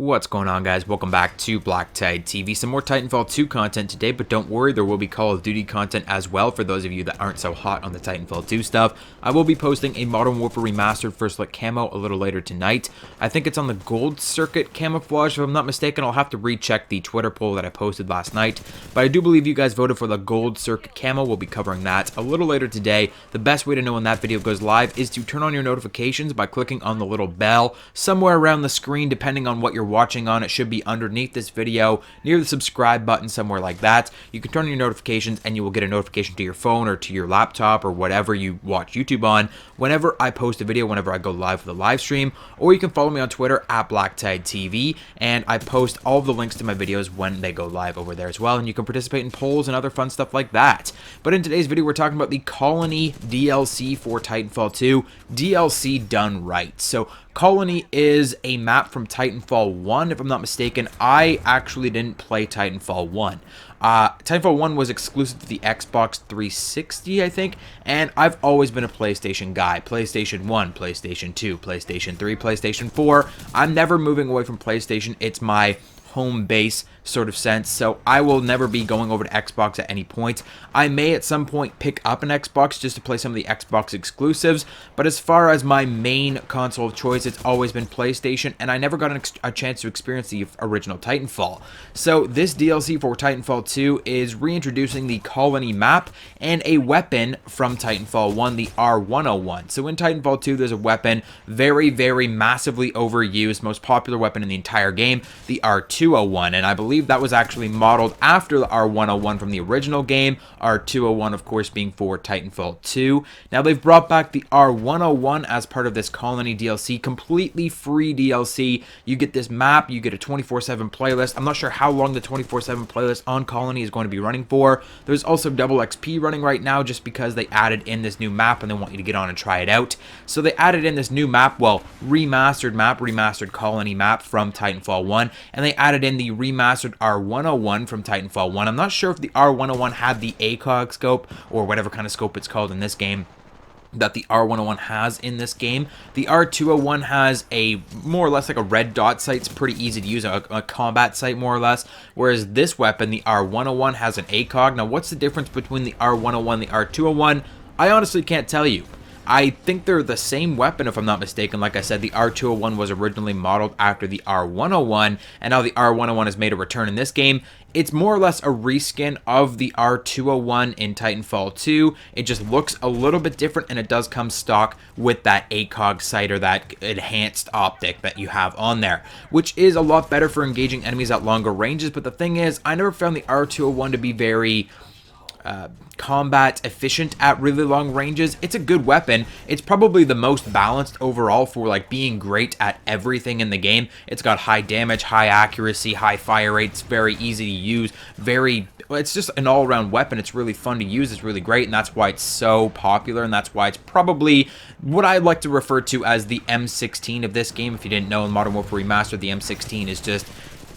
What's going on, guys? Welcome back to BlackTideTV. Some more Titanfall 2 content today, but don't worry, there will be Call of Duty content as well for those of you that aren't so hot on the Titanfall 2 stuff. I will be posting a Modern Warfare Remastered First Look camo a little later tonight. I think it's on the Gold Circuit camouflage, if I'm not mistaken. I'll have to recheck the Twitter poll that I posted last night, but I do believe you guys voted for the Gold Circuit camo. We'll be covering that a little later today. The best way to know when that video goes live is to turn on your notifications by clicking on the little bell somewhere around the screen, depending on what you're watching on. It should be underneath this video near the subscribe button, somewhere like that. You can turn on your notifications and you will get a notification to your phone or to your laptop or whatever you watch YouTube on whenever I post a video, whenever I go live for the live stream. Or you can follow me on Twitter at BlackTideTV, and I post all of the links to my videos when they go live over there as well, and you can participate in polls and other fun stuff like that. But in today's video, we're talking about the Colony DLC for Titanfall 2, DLC done right. So Colony is a map from Titanfall 1, if I'm not mistaken. I actually didn't play Titanfall 1. Titanfall 1 was exclusive to the Xbox 360, I think, and I've always been a PlayStation guy. PlayStation 1, PlayStation 2, PlayStation 3, PlayStation 4. I'm never moving away from PlayStation. It's my home base sort of sense, so I will never be going over to Xbox at any point. I may at some point pick up an Xbox just to play some of the Xbox exclusives, but as far as my main console of choice, it's always been PlayStation, and I never got a chance to experience the original Titanfall. So this DLC for Titanfall 2 is reintroducing the Colony map and a weapon from Titanfall 1, the R101. So in Titanfall 2, there's a weapon, very, very massively overused, most popular weapon in the entire game, the R201, and I believe that was actually modeled after the R101 from the original game, R201 of course being for Titanfall 2. Now they've brought back the R101 as part of this Colony DLC, completely free DLC. You get this map, you get a 24/7 playlist. I'm not sure how long the 24/7 playlist on Colony is going to be running for. There's also double XP running right now just because they added in this new map and they want you to get on and try it out. So they added in this new map, well, remastered Colony map from Titanfall 1, and they added in the remastered R101 from Titanfall 1. I'm not sure if the R101 had the ACOG scope or whatever kind of scope it's called in this game that the R101 has in this game. The R201 has a more or less like a red dot sight. It's pretty easy to use, a combat sight more or less, whereas this weapon, the R101, has an ACOG. Now what's the difference between the R101 and the R201? I honestly can't tell you. I think they're the same weapon, if I'm not mistaken. Like I said, the R201 was originally modeled after the R101, and now the R101 has made a return in this game. It's more or less a reskin of the R201 in Titanfall 2. It just looks a little bit different, and it does come stock with that ACOG sight or that enhanced optic that you have on there, which is a lot better for engaging enemies at longer ranges. But the thing is, I never found the R201 to be very combat efficient at really long ranges. It's a good weapon. It's probably the most balanced overall for like being great at everything in the game. It's got high damage, high accuracy, high fire rates, very easy to use, it's just an all-around weapon. It's really fun to use. It's really great, and that's why it's so popular, and that's why it's probably what I like to refer to as the M16 of this game. If you didn't know, in Modern Warfare Remastered, the M16 is just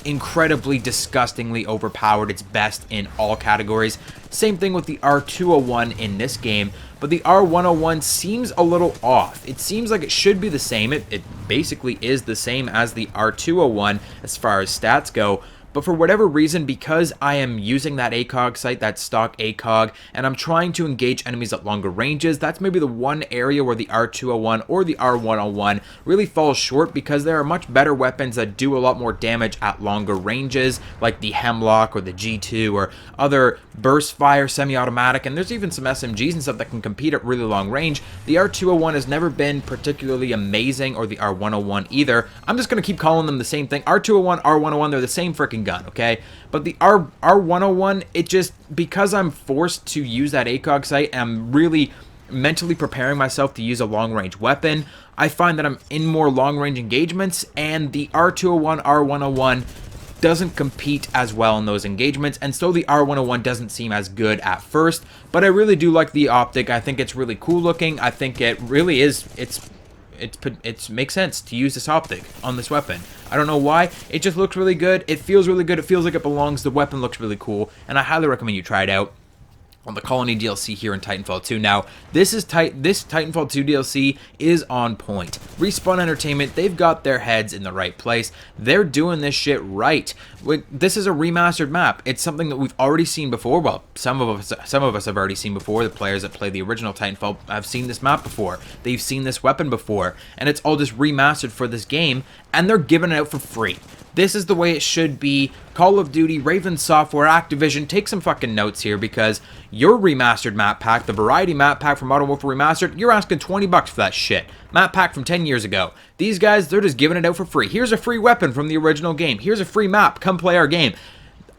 incredibly disgustingly overpowered. It's best in all categories. Same thing with the R201 in this game, but the R101 seems a little off. It seems like it should be the same. It basically is the same as the R201 as far as stats go. But for whatever reason, because I am using that ACOG sight, that stock ACOG, and I'm trying to engage enemies at longer ranges, that's maybe the one area where the R201 or the R101 really falls short, because there are much better weapons that do a lot more damage at longer ranges, like the Hemlock or the G2 or other burst fire semi-automatic, and there's even some SMGs and stuff that can compete at really long range. The R201 has never been particularly amazing, or the R101 either. I'm just going to keep calling them the same thing. R201, R101, they're the same freaking gun, okay? But the R101, it just, because I'm forced to use that ACOG sight, and I'm really mentally preparing myself to use a long-range weapon, I find that I'm in more long-range engagements, and the R201, R101 doesn't compete as well in those engagements, and so the R101 doesn't seem as good at first. But I really do like the optic. I think it's really cool looking. I think it really is, it makes sense to use this optic on this weapon. I don't know why. It just looks really good. It feels really good. It feels like it belongs. The weapon looks really cool, and I highly recommend you try it out. on the Colony DLC here in Titanfall 2. Now, this Titanfall 2 DLC is on point. Respawn Entertainment, they've got their heads in the right place. They're doing this shit right. This is a remastered map. It's something that we've already seen before. Well, some of us have already seen before. The players that play the original Titanfall have seen this map before. They've seen this weapon before, and it's all just remastered for this game, and they're giving it out for free. This is the way it should be. Call of Duty, Raven Software, Activision, take some fucking notes here, because your remastered map pack, the Variety map pack from Modern Warfare Remastered, you're asking 20 bucks for that shit. Map pack from 10 years ago. These guys, they're just giving it out for free. Here's a free weapon from the original game. Here's a free map. Come play our game.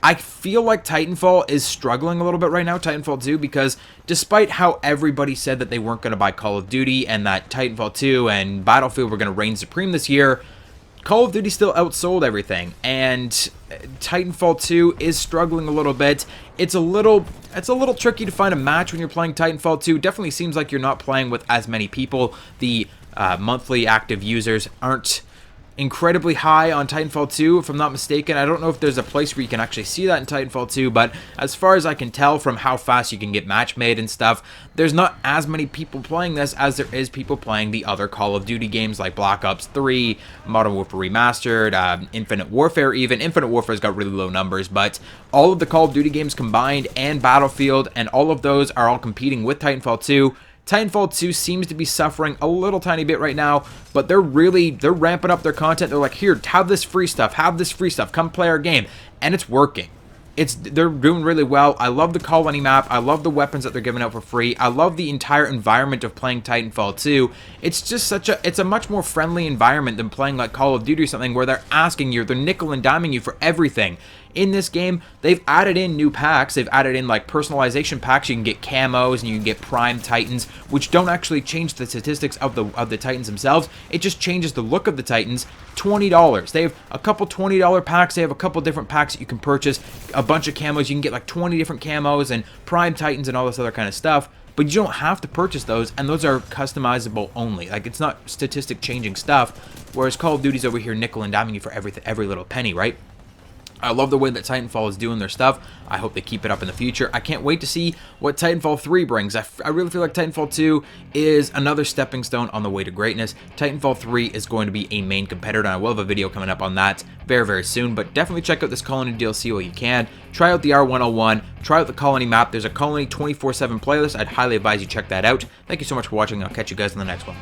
I feel like Titanfall is struggling a little bit right now, Titanfall 2, because despite how everybody said that they weren't going to buy Call of Duty and that Titanfall 2 and Battlefield were going to reign supreme this year, Call of Duty still outsold everything, and Titanfall 2 is struggling a little bit. It's a little tricky to find a match when you're playing Titanfall 2. Definitely seems like you're not playing with as many people. The monthly active users aren't incredibly high on Titanfall 2, if I'm not mistaken. I don't know if there's a place where you can actually see that in Titanfall 2, but as far as I can tell from how fast you can get match made and stuff, there's not as many people playing this as there is people playing the other Call of Duty games like Black Ops 3, Modern Warfare Remastered, Infinite Warfare even. Infinite Warfare's got really low numbers, but all of the Call of Duty games combined and Battlefield, and all of those are all competing with Titanfall 2. Titanfall 2 seems to be suffering a little tiny bit right now, but they're ramping up their content. They're like, here, have this free stuff, come play our game, and it's working. They're doing really well. I love the Colony map. I love the weapons that they're giving out for free. I love the entire environment of playing Titanfall 2. It's just it's a much more friendly environment than playing like Call of Duty or something where they're asking you, they're nickel and diming you for everything. In this game, they've added in new packs. They've added in like personalization packs. You can get camos and you can get prime Titans, which don't actually change the statistics of the Titans themselves. It just changes the look of the Titans. $20. They have a couple $20 packs. They have a couple different packs that you can purchase. A bunch of camos. You can get like 20 different camos and prime Titans and all this other kind of stuff. But you don't have to purchase those, and those are customizable only. Like, it's not statistic changing stuff, whereas Call of Duty's over here nickel and diming you for every little penny, right? I love the way that Titanfall is doing their stuff. I hope they keep it up in the future. I can't wait to see what Titanfall 3 brings. I really feel like Titanfall 2 is another stepping stone on the way to greatness. Titanfall 3 is going to be a main competitor, and I will have a video coming up on that very, very soon. But definitely check out this Colony DLC while you can. Try out the R101. Try out the Colony map. There's a Colony 24/7 playlist. I'd highly advise you check that out. Thank you so much for watching, and I'll catch you guys in the next one.